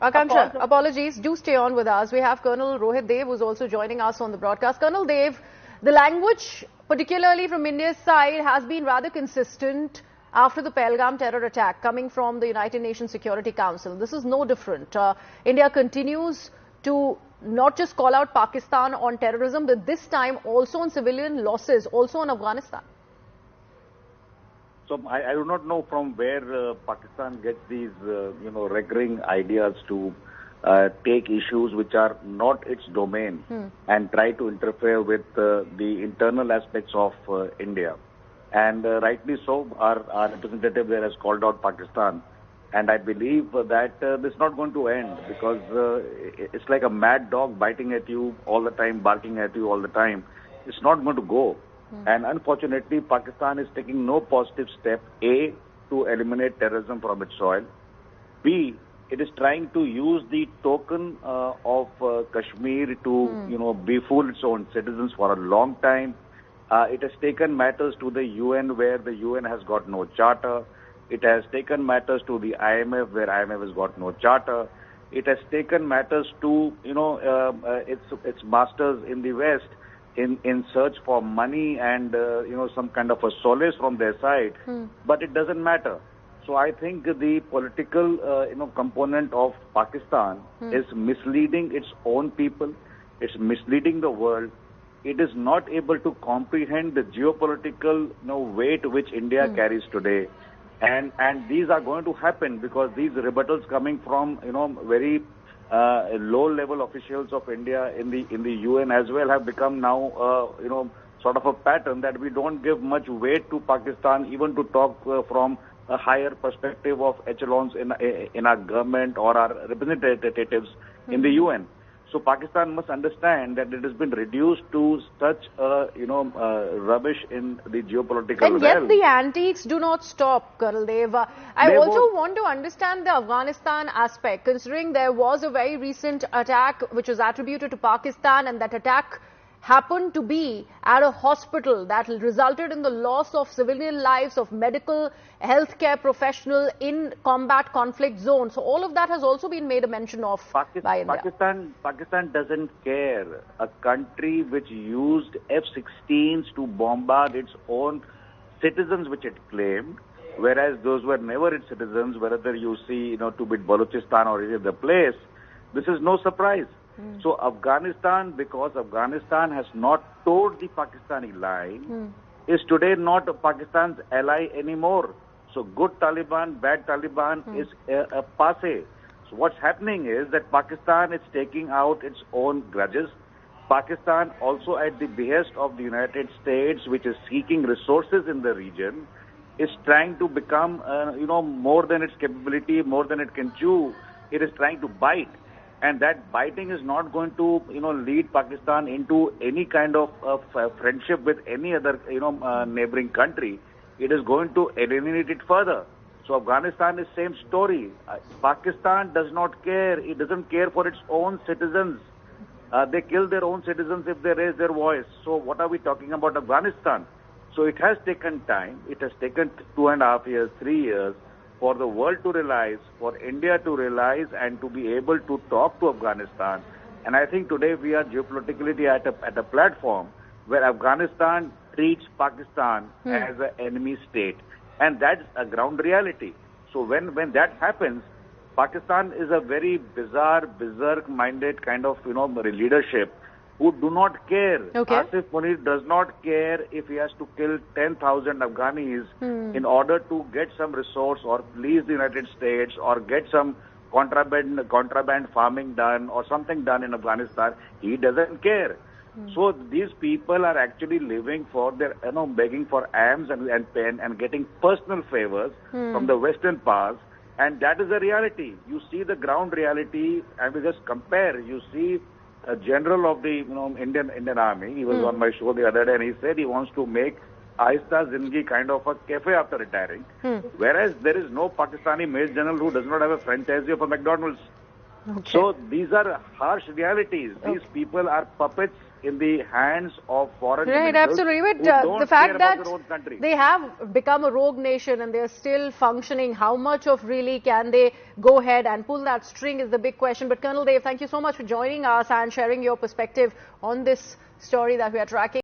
Akanksha, apologies. Do stay on with us. We have Colonel Rohit Dev, who's also joining us on the broadcast. Colonel Dev, the language, particularly from India's side, has been rather consistent after the Pahalgam terror attack coming from the United Nations Security Council. This is no different. India continues to not just call out Pakistan on terrorism, but this time also on civilian losses, also on Afghanistan. So I do not know from where Pakistan gets these, recurring ideas to take issues which are not its domain and try to interfere with the internal aspects of India. And rightly so, our representative there has called out Pakistan. And I believe that this is not going to end because it's like a mad dog biting at you all the time, barking at you all the time. It's not going to go. And unfortunately, Pakistan is taking no positive step, A, to eliminate terrorism from its soil. B, it is trying to use the token of Kashmir to, befool its own citizens for a long time. It has taken matters to the UN where the UN has got no charter. It has taken matters to the IMF where IMF has got no charter. It has taken matters to, its masters in the West in search for money and, some kind of a solace from their side. But it doesn't matter. So I think the political, component of Pakistan is misleading its own people. It's misleading the world. It is not able to comprehend the geopolitical weight which India carries today. And these are going to happen because these rebuttals coming from, very low-level officials of India in the UN as well have become now, sort of a pattern that we don't give much weight to Pakistan, even to talk from a higher perspective of echelons in our government or our representatives in the UN. So Pakistan must understand that it has been reduced to such, rubbish in the geopolitical realm. And yet the antiques do not stop, Colonel Dev. I also want to understand the Afghanistan aspect, considering there was a very recent attack which was attributed to Pakistan, and that attack happened to be at a hospital that resulted in the loss of civilian lives of medical healthcare professionals in combat conflict zones. So all of that has also been made a mention of by India. Pakistan doesn't care. A country which used F-16s to bombard its own citizens, which it claimed, whereas those were never its citizens, whether you see, to be Balochistan or any other place, this is no surprise. So Afghanistan, because Afghanistan has not toed the Pakistani line, is today not Pakistan's ally anymore. So good Taliban, bad Taliban is a passe. So what's happening is that Pakistan is taking out its own grudges. Pakistan also at the behest of the United States, which is seeking resources in the region, is trying to become, more than its capability, more than it can chew. It is trying to bite. And that biting is not going to, lead Pakistan into any kind of friendship with any other, neighboring country. It is going to alienate it further. So Afghanistan is same story. Pakistan does not care. It doesn't care for its own citizens. They kill their own citizens if they raise their voice. So what are we talking about Afghanistan? So it has taken time. It has taken 2.5 years, 3 years, for the world to realize, for India to realize and to be able to talk to Afghanistan. And I think today we are geopolitically at a platform where Afghanistan treats Pakistan as an enemy state. And that's a ground reality. So when that happens, Pakistan is a very bizarre, berserk-minded kind of, leadership who do not care. Okay. Asif Munir does not care if he has to kill 10,000 Afghanis in order to get some resource or please the United States or get some contraband farming done or something done in Afghanistan. He doesn't care. So these people are actually living for their, begging for alms and pen and getting personal favors from the Western powers. And that is the reality. You see the ground reality, and we just compare. You see a general of the Indian Army. He was on my show the other day, and he said he wants to make Aista Zindagi kind of a cafe after retiring. Whereas there is no Pakistani Major General who does not have a franchisee of a McDonald's. Okay. So these are harsh realities. These people are puppets in the hands of foreign Right, criminals absolutely. who But don't the fact care that about their own country. they have become a rogue nation and they're still functioning, how much of really can they go ahead and pull that string is the big question. But Colonel Dev, thank you so much for joining us and sharing your perspective on this story that we are tracking.